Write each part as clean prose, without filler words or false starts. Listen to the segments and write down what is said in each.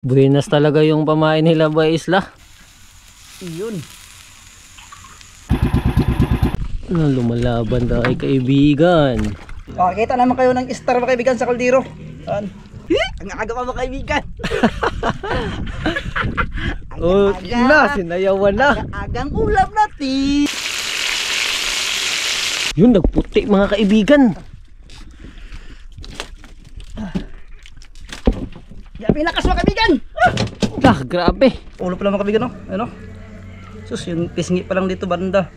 Buenas talaga yung pamain nila ba Isla. Iyon. Lumalaban tayo kaibigan. Makikita naman kayo ng star mga kaibigan sa kaldero. Saan? Ang aga pa mga kaibigan. Oh, na, sinayawan na. Agang ulam natin. Yun, nagputi mga kaibigan. Yapi lakas mga kaibigan. Grabe. Ulo pa lang mga kaibigan, no? Ano? Sus, yung pisngi pa lang dito banda.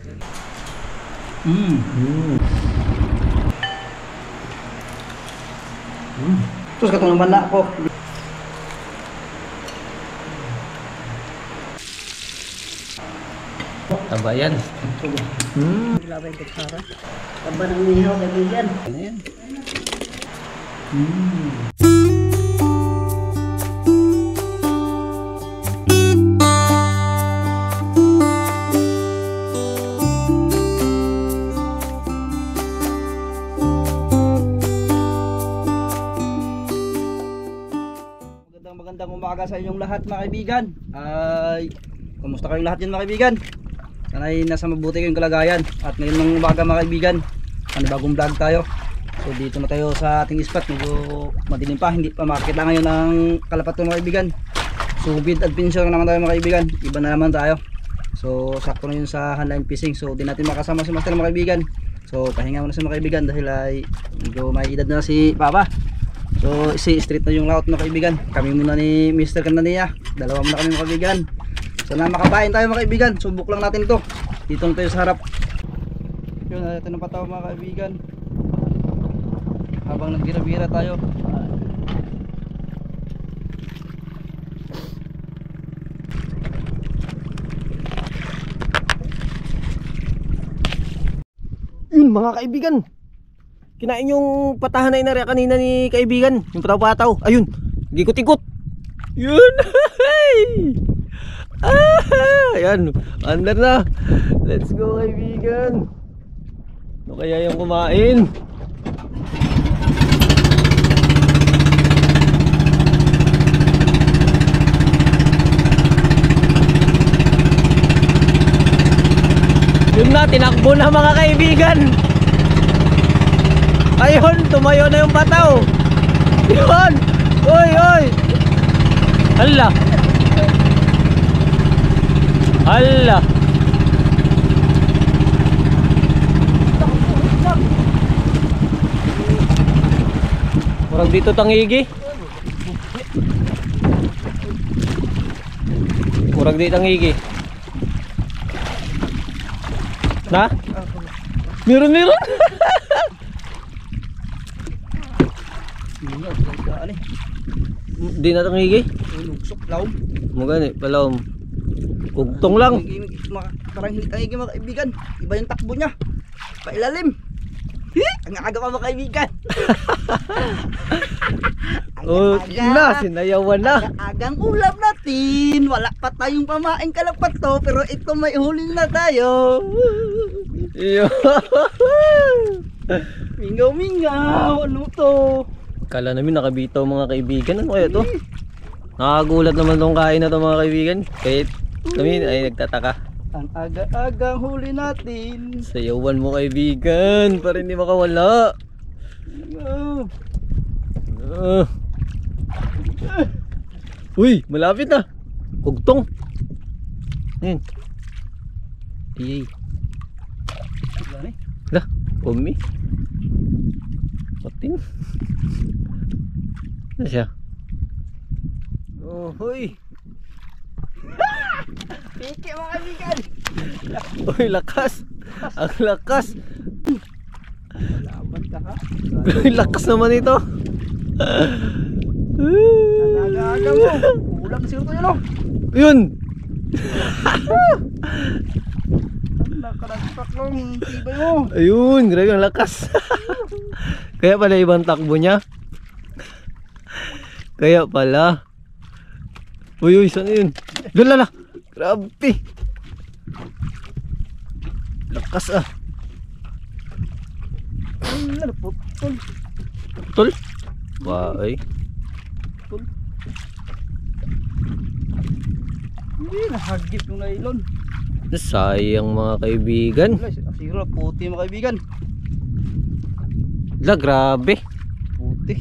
Sus, katong naman na ako. Tabayan. Labay ko para. Taba ng nihaw kaibigan. Ano yan? Magandang umaga sa inyong lahat mga kaibigan. Ay, kumusta kayong lahat yan mga kaibigan? Sana'y nasa mabuti kayong kalagayan. At ngayon ng umaga mga kaibigan, bagong vlog tayo. So dito na tayo sa ating spot. Medyo madilim pa, hindi pa makikita ngayon ang kalapat ng mga kaibigan. So bid adventure naman tayo mga kaibigan. Iba na naman tayo. So sakto na yun sa handline fishing. So di natin makasama si Master mga kaibigan. So pahinga muna sa mga kaibigan dahil ay medyo may edad na si Papa. So si street na yung layout mga kaibigan. Kami muna ni Mr. Kananiya. Dalawa muna kami mga kaibigan. Sana makabain tayo mga kaibigan. Subok lang natin ito. Dito na tayo sa harap. Yun, natin ang pataw mga kaibigan. Habang nagbira-bira tayo. Yun mga kaibigan. Kinain yung patahan na inarya kanina ni kaibigan. Yung pataw-pataw. Ayun. Gikot-ikot. Yun. Ayan. Under na. Let's go kaibigan. Ano kaya yung kumain? Yun na. Tinakbo na mga kaibigan. Ayun, tumayo na yung pataw. Yun. Oy, oy. Hala. Hala. Murag dito tangigi. Murag dito tangigi. Na? Meron. Di na tangigi? Lugsok, laom. Mugani, palawom. Ugtong lang. Parang hindi tangigi mga kaibigan. Iba yung takbo niya. Pailalim. Ang aga pa mga kaibigan. Oh, na, sinayawan na. Agang ulam natin. Wala pa tayong pamain kalapat to. Pero ito may huli na tayo. Mingaw. Ano to? Kala namin nakabitaw mga kaibigan. Ano kaya to? Nakagulat naman tong kain na to mga kaibigan. Kahit kami ay nagtataka. Ang aga-agang huli natin. Sayawan mo kaibigan para hindi makawala. Uy, malapit na. Kugtong. Ayan. Iyay. Lah, umi. Patin. Ano siya? Oh, hoy. Piki mga kaibigan. Uy, lakas. Ang lakas. Laban ka ha. Uy, lakas naman ito. Ang aga-aga mo. Ulam siguro yun o. Yun. Nakalagpak lang. Tibay mo. Ayun, grabe ang lakas. Kaya pala ibang takbo niya. Kaya pala. Uy, saan yun? Lala. Grabe. Lakas ah. Putol. Tol? Wah, ay. Hindi, nahagip yung nylon. Sayang mga kaibigan. Wala, siguro puti mga kaibigan. La, grabe. Puti.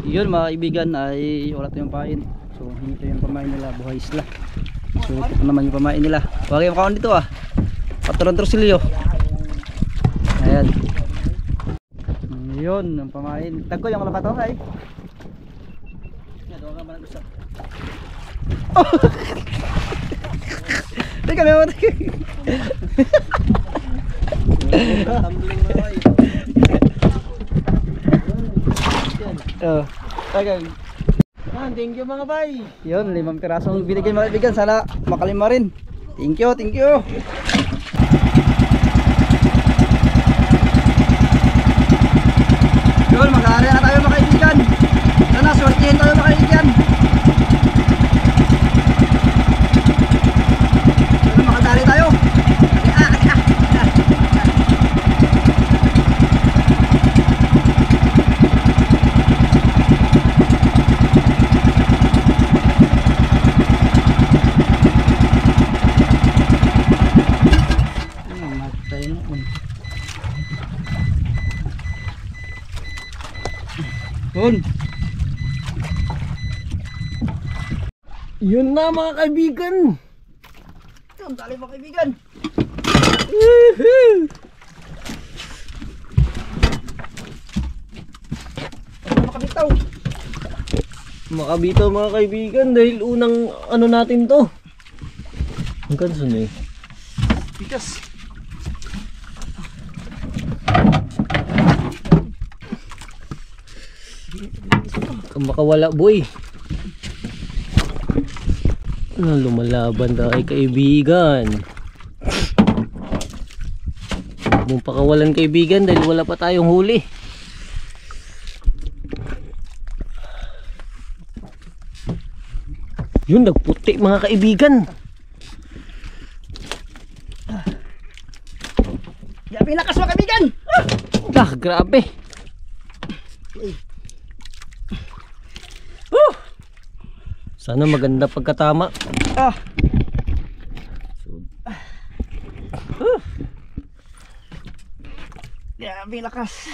Yun mga kaibigan ay wala tayong pain. So hinito yung pamain nila, buhay isla. So ito naman yung pamain nila. Huwag yung makaon dito ah. Patulang trosilyo. Ayan. Yun yung pamain. Tagko yung kalabato ay. Doon ka ba nag-usap? Teka may matay. Tumbling mo ay. Oh, tagang. Thank you mga bay. Yun, 5 pirasong binigay mga kaibigan. Sana makalima rin. Thank you, thank you. Yun, mag-aari na tayo mga kaibigan. Sana swertihin tayo mga kaibigan. Sana makadali tayo. Yun. Yun na mga kaibigan. Yun, dali mga kaibigan. Makabitaw. Makabito mga kaibigan dahil unang ano natin to. Ang kanso na eh. Bigas. Ang makawala boy. Ano lumalaban tayo kaibigan. Huwag mong pakawalan kaibigan dahil wala pa tayong huli. Yun, nagputi mga kaibigan. Grabe lakas mga kaibigan. Ah, grabe. Sana maganda pagkatama. Ah. Grabe lakas.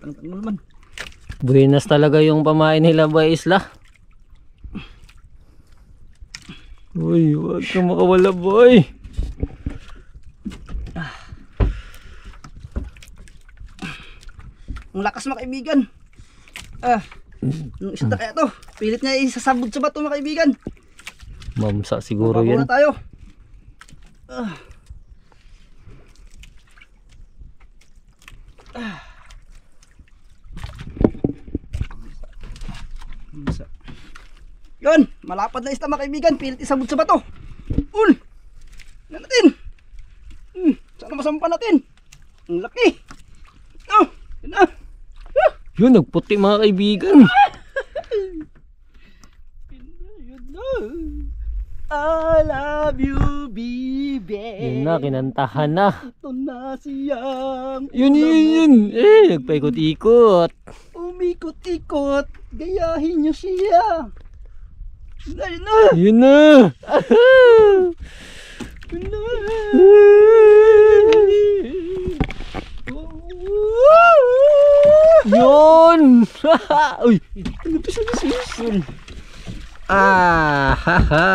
Ang naman. Buenas talaga yung pamain nila ba isla. Uy, wag ka makawala boy. Ang lakas mga kaibigan. Yung isda kaya to. Pilit niya isasabog sa bato mga kaibigan. Mamsa siguro Mababaw yan. na tayo. Yun, malapad na isda mga kaibigan. Pilit isabog sa bato. Ul! Yan natin. Sana masampa natin. Ang laki. Oh, yun na. Yun, nagputi mga kaibigan. Yun na. I love you, baby. Yun na, kinantahan na. Ito na siyang Yun. Nagpaikot-ikot. umikot-ikot. Gayahin niyo siya. Yun na, yun na. Yun na. Yun na. Yun. Uy. Ano to siya nasusun? Haha.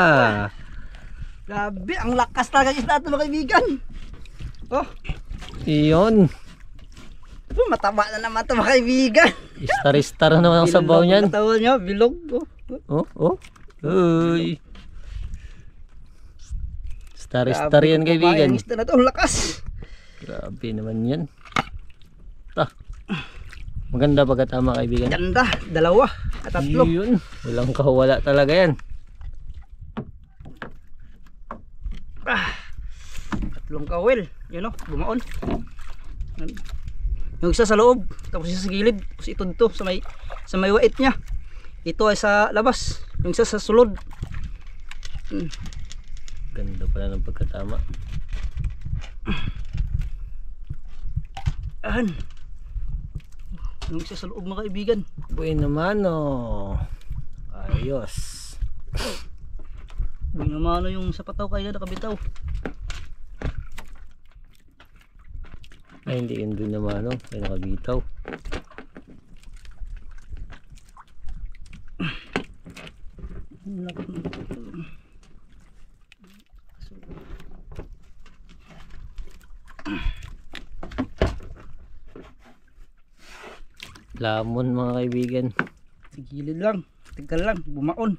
Grabe, ang lakas talaga isda ito mga kaibigan. Oh, Yun. mataba na naman ito mga kaibigan. Istar-istar naman ang sabaw niyan. Katawan niya, bilog. Oh. Uy. Star-star yan kaibigan. Ang isda na ito, ang lakas. Grabe naman yan. Ta. Maganda pagkatama kaibigan. Ganda, 2 at 3. Yun. Walang kawala talaga yan. Tatlong kawil, yun o, bumaon. Yung isa sa loob, tapos isa sa gilid, tapos ito dito sa may wait niya. Ito ay sa labas, yung isa sa sulod. Ganda pala ng pagkatama. Yung isa sa loob mga kaibigan. Buhay naman oh. Ayos. Uy, namano yung sa pataw kayo nakabitaw. Ay, hindi yun dun naman, no? Ay, nakabitaw. Lamon, mga kaibigan. Tigilid lang. Tigil lang. Bumaon.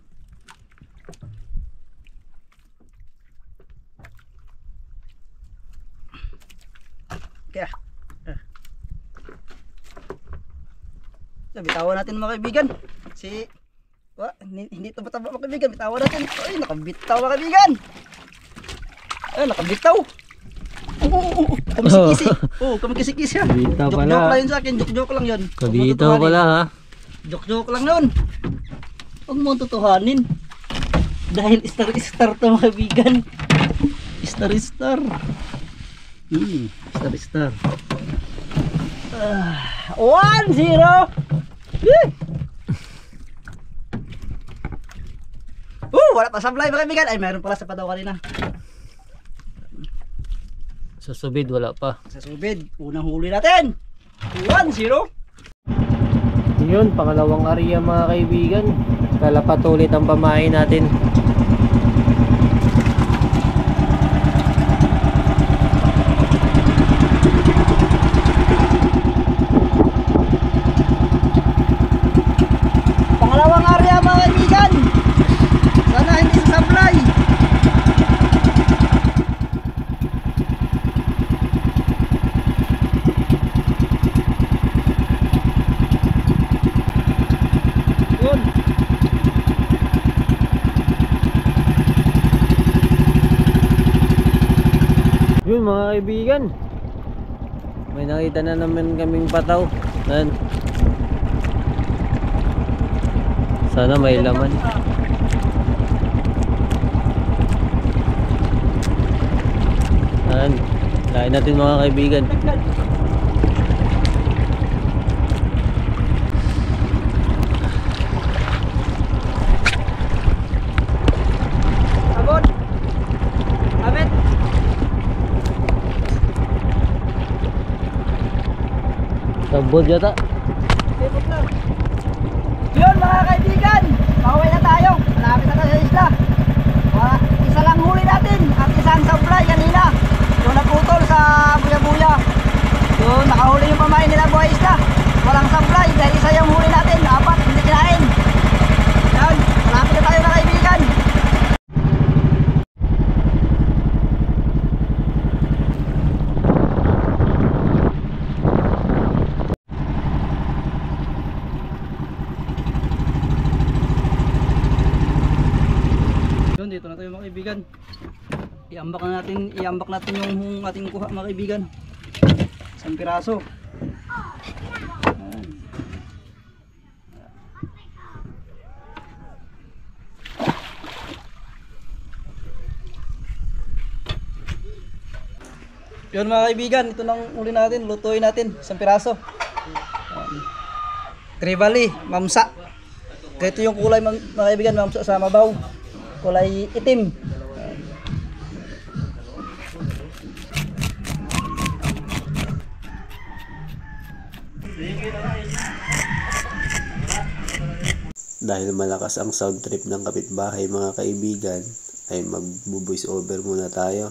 Kaya. Bitawan natin mga kaibigan. Hindi ito mataba mga kaibigan. Bitawan natin. Ay, nakabitaw mga kaibigan. Ay, nakabitaw. Kumisikisi. Kumisikisi ha. Kabitaw pala. Joke lang yun sa akin. Joke lang yun. Kabitaw pala ha. Joke lang yun. Huwag mo tutuhanin. Dahil star to mga kaibigan. Star. Star. 1-0. Wala pa sablay mga kaibigan. Ay, meron pala sa pataw kanina. Sa subid wala pa. Sa subid, unang huli natin. 1-0. Yun, pangalawang area mga kaibigan. Kalapat ulit ang pamain natin. Pangalawang area mga kaibigan. Sana hindi sasablay. Yun. Yun mga kaibigan. May nakita na naman kaming pataw. Yan. Sana may laman. Yan. Kain natin mga kaibigan. Abot. Abet. Tabod yata. Sipot lang. Yun mga kaibigan, pauwi na tayo. Malapit na tayo sa isla. Isa lang huli natin at isang sablay kanina. Yung naputol sa buya-buya. Yun, nakahuli yung pamain nila buhay isla. Walang sablay dahil isa yung huli natin. Apat, hindi kinain. Yan, malapit na tayo na kaibigan. Yun, dito na tayo mga kaibigan. Iambak natin yung ating kuha mga kaibigan. Isang piraso. Ayan. Yun mga kaibigan, ito nang uli natin, lutuin natin, isang piraso. Trevally, mamsa. Ito yung kulay mga kaibigan, mamsa sa mabaw. Kulay itim. Dahil malakas ang sound trip ng kapitbahay mga kaibigan, ay mag-voice over muna tayo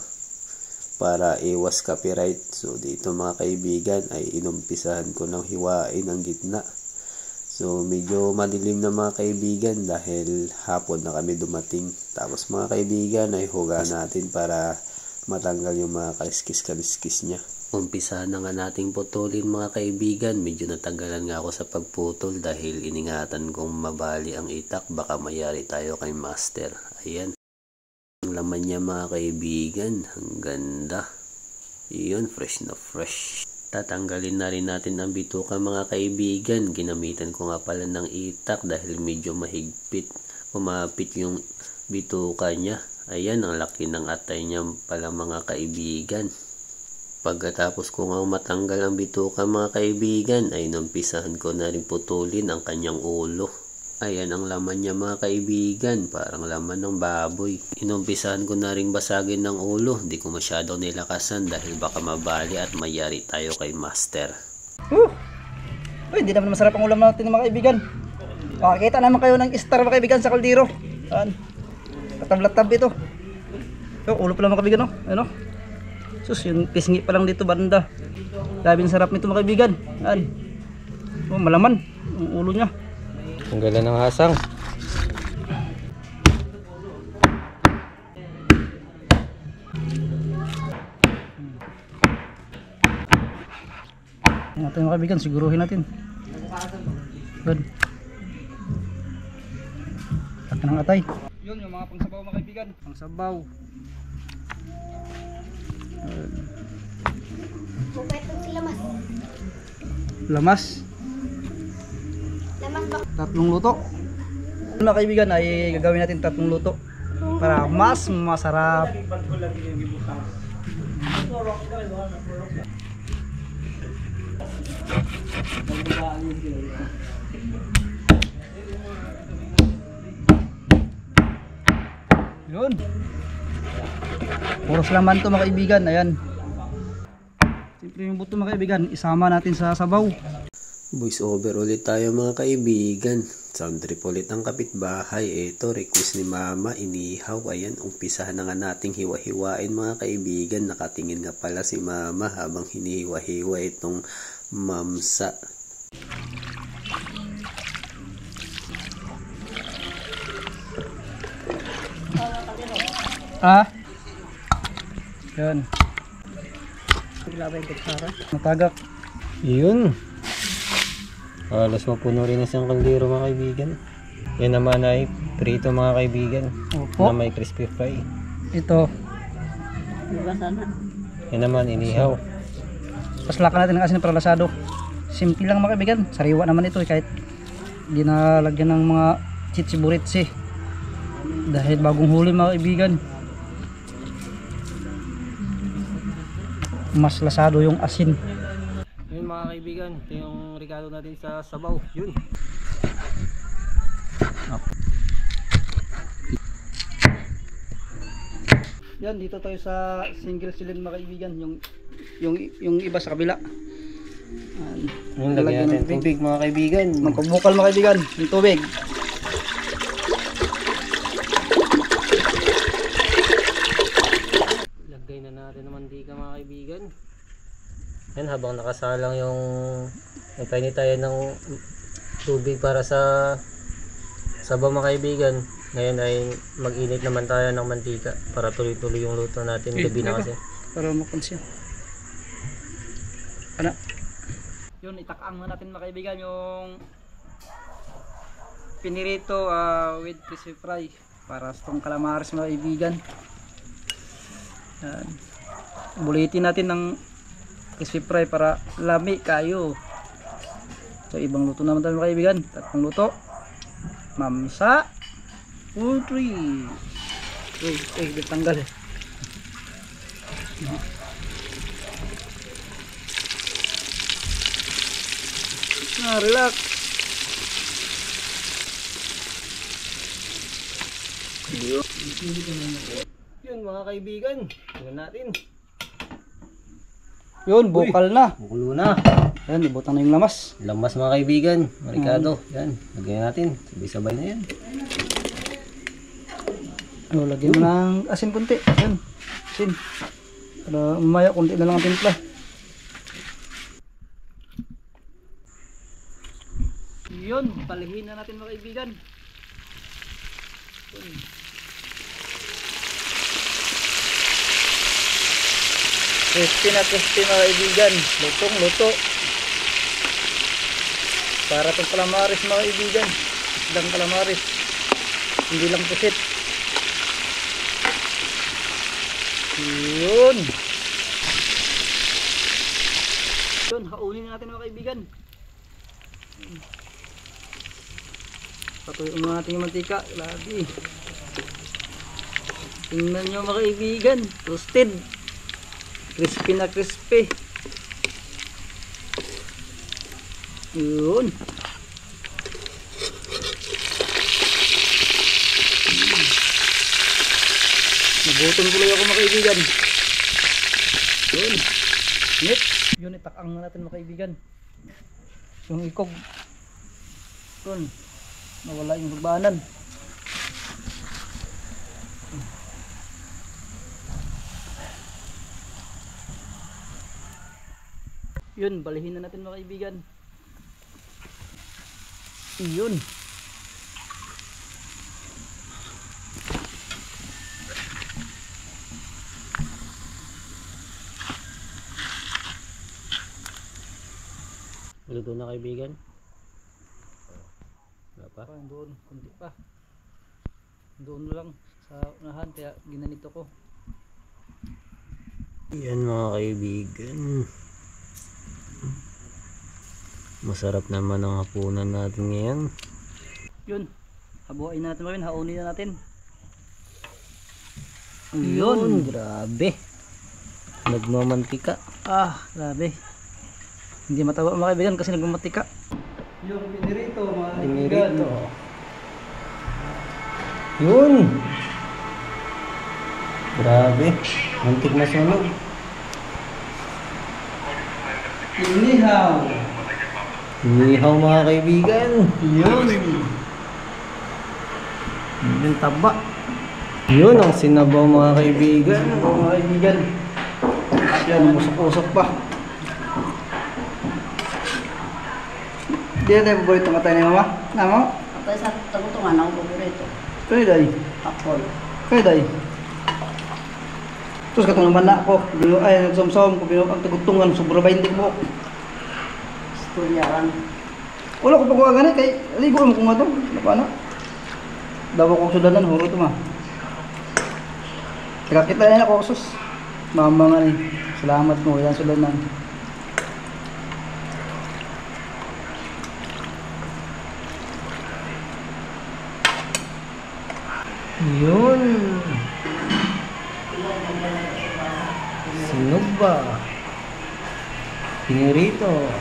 para iwas copyright. So dito mga kaibigan ay inumpisahan ko ng hiwain ang gitna. So medyo madilim na mga kaibigan dahil hapon na kami dumating. Tapos mga kaibigan ay huga natin para matanggal yung mga kaliskis-kaliskis niya. Umpisahan na nga nating putulin mga kaibigan. Medyo natanggalan nga ako sa pagputol dahil iningatan kong mabali ang itak. Baka mayari tayo kay master. Ayan. Ang laman niya mga kaibigan. Ang ganda. Iyon, fresh na fresh. Tatanggalin na rin natin ang bituka mga kaibigan. Ginamitan ko nga pala ng itak dahil medyo mahigpit. Kumapit yung bituka niya. Ayan, ang laki ng atay niya pala mga kaibigan. Pagkatapos ko nga matanggal ang bituka mga kaibigan, ay numpisahan ko na rin putulin ang kanyang ulo. Ayan ang laman niya mga kaibigan, parang laman ng baboy. Inumpisahan ko na ring basagin ng ulo, di ko masyado nilakasan dahil baka mabali at mayari tayo kay master. Uy, hindi naman masarap ang ulam natin mga kaibigan. Makikita naman kayo ng star mga kaibigan sa kaldero. Yan. Katablatab ito. Yung ulo pala mga kaibigan, no? Ano? Sus, yung pisngi pa lang dito banda. Labing sarap nito mga kaibigan. Yan. Oh, malaman ang ulo niya. Ang gala ng hasang. Natin mga kaibigan, siguruhin natin. Good. Pagka ng atay. Yun yung mga pangsabaw mga kaibigan. Pangsabaw. Lamas. Tatlong luto. Mga kaibigan ay gagawin natin tatlong luto para mas masarap. Yun. Puros laman to mga kaibigan. Ayan. Siyempre yung buto mga kaibigan, isama natin sa sabaw. Voice over ulit tayo mga kaibigan. Sound trip ulit ang kapitbahay. Ito, request ni mama, inihaw. Ayan, umpisahan na nga nating hiwa-hiwain mga kaibigan. Nakatingin nga pala si mama habang hinihiwa-hiwa itong mamsa. Yan. Matagak. Yun. Halos mapuno rin isang kaldero mga kaibigan. Yan naman ay prito mga kaibigan. Opo. Na may crispy fry. Ito. Yan naman inihaw. Paslakan natin ng asin para lasado. Simple lang mga kaibigan. Sariwa naman ito kahit di na lagyan ng mga chichiburitsi. Dahil bagong huli mga kaibigan. Mas lasado yung asin. Yun mga kaibigan, ito yung regalo natin sa sabaw. Yun. Yan, dito tayo sa single cylinder mga kaibigan, yung iba sa kabila. Yung lagyan natin tubig mga kaibigan. Magpabukal mga kaibigan, yung tubig. Lagay na natin ng mantika mga kaibigan. Yan, habang nakasalang yung nagpainit tayo ng tubig para sa sabaw mga kaibigan. Ngayon ay mag-init naman tayo ng mantika para tuloy-tuloy yung luto natin gabi na kasi. Para makonsiya. Ano? Yun, itakang na natin mga kaibigan yung pinirito with crispy fry para sa itong calamares mga kaibigan. Yan. Bulitin natin ng crispy fry para lami kayo. So ibang luto naman tayo mga kaibigan. Tatlong luto. Mamsa. Poultry. Ditanggal eh. Relax. Yun mga kaibigan, tingnan natin. Yun, bukal na. Bukulo na. Yan, ibutan na yung lamas. Lamas mga kaibigan, marikado. Yan, lagyan natin. Sabay-sabay na yan. Lagyan mo ng asin kunti. Yan, asin. Para mamaya kunti na lang ang timpla. Yun, palihin na natin mga kaibigan. Crispy mga kaibigan. Lutong luto. Para itong calamares mga kaibigan. Isang calamares. Hindi lang pusit. Yun. Yun, haunin natin mga kaibigan. Patuloy mo natin yung mantika. Lagi. Tingnan nyo mga kaibigan. Toasted. Crispy na crispy. Yun. Nagutom tuloy ako mga kaibigan. Yun. Init. Yun, itakang na natin mga kaibigan. Yung ikog. Yun. Nawala yung hagbanan. Yun, balihin na natin mga kaibigan. Yun. Luto na kaibigan. Wala pa. Doon, kunti pa. Doon lang sa unahan, kaya ginanito ko. Yan mga kaibigan. Masarap naman ang hapunan natin ngayon. Yun. Habuhain natin ba yun? Haunin na natin. Yun, grabe. Nagmamantika. Grabe. Hindi matawa mga kaibigan kasi nagmamatika. Yung pinirito mga kaibigan. Yun. Grabe. Muntik na sunog. Inihaw. Inihaw mga kaibigan. Yun. Yung taba. Yun ang sinabaw mga kaibigan. Mga kaibigan. Yan, usok-usok pa. Di na tayo paborito matay ni mama? Namo? Atay sa tagutungan ako paborito. Kaya day. Apol. Kaya day. Terus katong naman na ako. Ay, nagsom-som ko. Ang tagutungan. Sobra 20 mo. Istoryaran. Wala ko pa kuha ganit. Kaya ligo mo kung nga ito. Napana? Dawa ko sudanan. Huro ito ma. Nakakita na ako. Sus. Mama nga ni. Salamat mo. Yan sudanan. Yun. Sinog ba? Pinirito.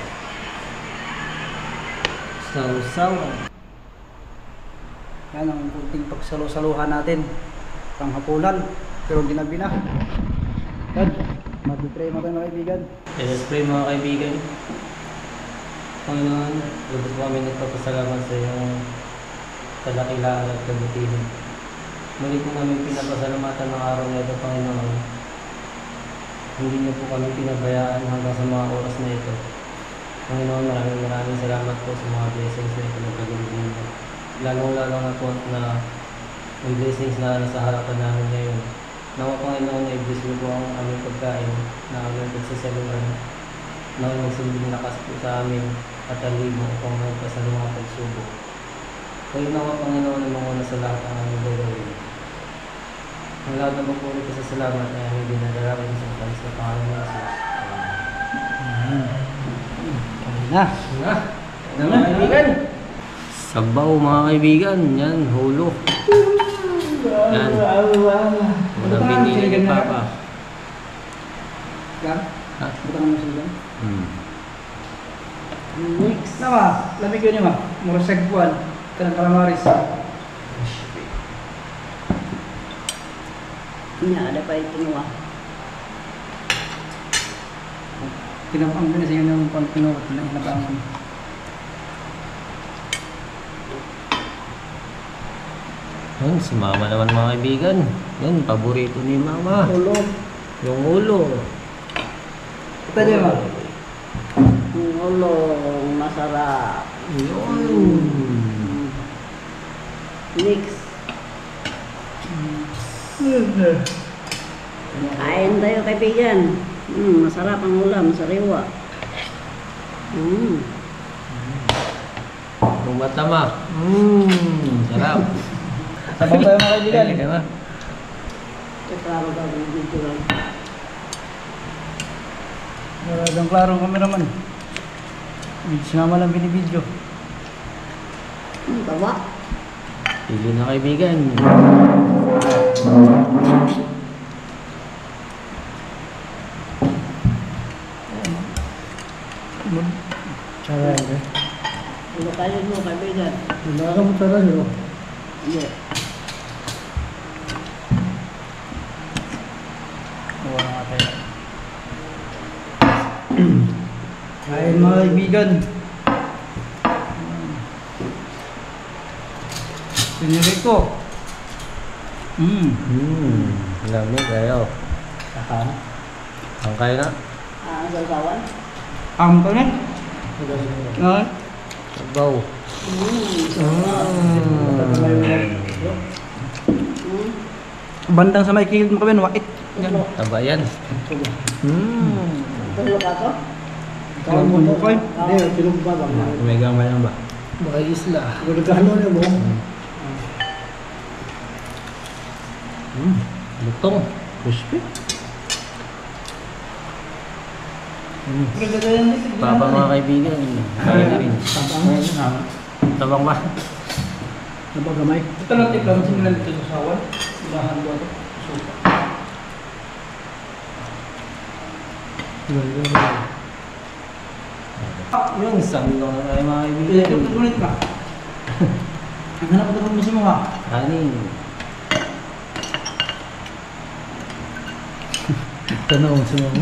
Sausaw. Yan ang kunting pagsalo-saluhan natin. Panghapunan. Pero ginabi na. Yan. Mag-pray mo tayo mga kaibigan. Let us pray mga kaibigan. Panginoon, lubos po kami nagpapasalamat sa iyong kadakilaan at kabutihan. Muli po kami pinapasalamatan ng araw na ito, Panginoon. Hindi niyo po kami pinabayaan hanggang sa mga oras na ito. Panginoon, maraming salamat po sa mga blessings na ito na pagulog niyo. Lalong-lalo na po na may blessings na nasa harapan namin ngayon. Nawa Panginoon, i-bless niyo po ang aming pagkain na aming pagsasaluhan. Nawa magsilbing lakas po sa amin at alimo upang magpasaluhan ang pagsubok. Kayo nawa Panginoon ang manguna sa lahat ang aming gagawin. Ang lahat na magpuri ka sa salamat na aming dinadalawin sa Christ na pangalan ng Jesus. Kaya na. Na mga kaibigan. Sabaw mga kaibigan. Yan, hulo. Yan. Unang binili ni Papa. Yan. Ha? Butang mo sila. Next. Nama, lamig yun yun ma. Mura segpuan. Kanang kalamaris. Nya ada pa itinuwa. Pinapang ko na siya yung pagpinuot na inabangan. Yan, si Mama naman mga kaibigan. Yan, paborito ni Mama. Ulo. Yung ulo. Ito din ma. Ulo. Masarap. Yun. Next. Kain tayo kaibigan. Masarap ang ulam, sariwa. Kung matama. Sarap. Sabang tayo mga kaibigan. Kaya ba? Klaro daw ng video lang. Maradang klarong kameraman. Sinama lang binibidyo. Tawa. Pili na kaibigan. Saray eh. Ulo kayo mo kaibigan. Wala ka mo saray oh. Hindi. Kain mga kaibigan. Pinirito. Lamig kayo. Ang kayo na? Sasawan. Ang panit. Sabaw. Bandang sa may kilid mo kami, wait. Taba yan. Tulog ako? Okay. May gamay lang ba? Baka isla. Lutong. Crispy. Papa mga kaibigan. Kaya na rin. Tabang ba? Napagamay. Ito lang tip lang, simulan dito sa sawan. Ilahan ko ito. Yung isang lang ay mga Ito, kaibigan. tumunit ka. Ang hanap ko mo sa mga. Kanin. Tanong sa mga.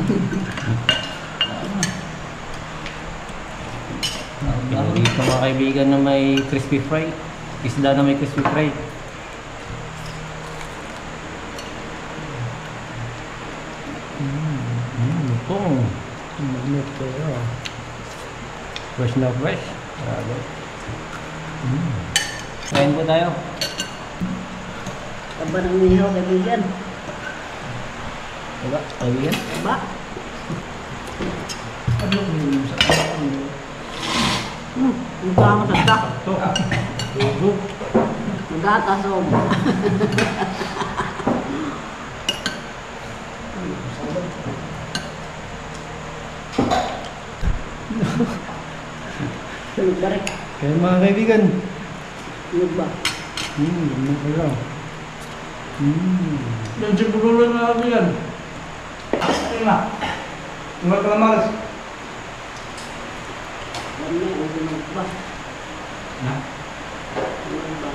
Pinurito mga kaibigan na may crispy fry. Isda na may crispy fry. Lutong. Magnet kayo. Fresh na fresh. Grabe. Kain po tayo. Taba ng mihaw, kaibigan. Diba? Kaibigan? Taba. Mukha mo sa dak. Magkatasom. Tulog ba rin? Kaya mga kaibigan. Tulog ba? Ganun kayo. Yan si Bulolo na ako yan. Ayun na. Tungal ka malas. Ano na, tulog ba? Na? Tulog ba?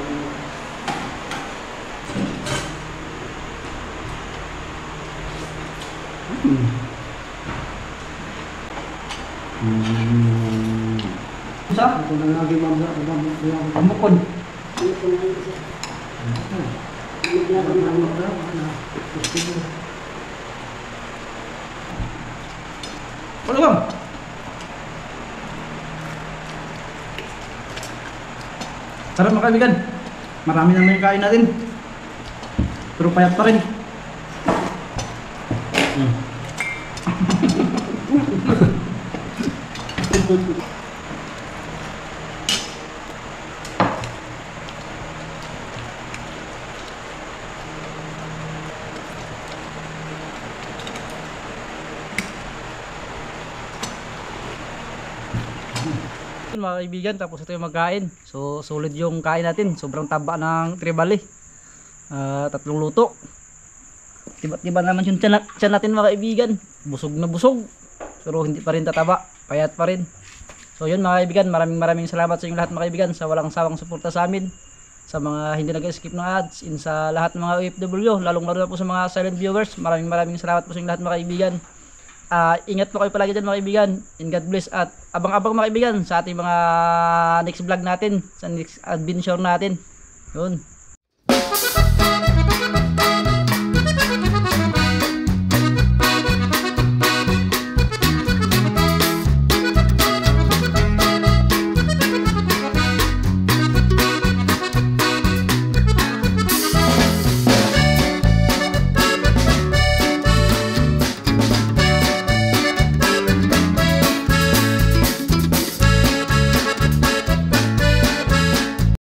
Isa? Ito na lagi mamla. Pamukod. Ano ko na isa? Tulog na rin ako. Wala bang? Sarap mga kaibigan. Marami na yung kain natin. Pero payat pa rin. Mga kaibigan, tapos ito yung magkain. So solid yung kain natin. Sobrang taba ng tribali. Tatlong luto. Tiba-tiba naman yung tiyan natin mga kaibigan. Busog na busog. Pero hindi pa rin tataba. Payat pa rin. So yun mga kaibigan, maraming salamat sa inyong lahat mga kaibigan sa walang sawang suporta sa amin. Sa mga hindi nag-skip ng ads. Sa lahat ng mga OFW. Lalong lalo na po sa mga silent viewers. Maraming salamat po sa inyong lahat mga kaibigan. Ingat po kayo palagi dyan mga kaibigan. And God bless. At abang-abang mga kaibigan sa ating mga next vlog natin. Sa next adventure natin. Yun.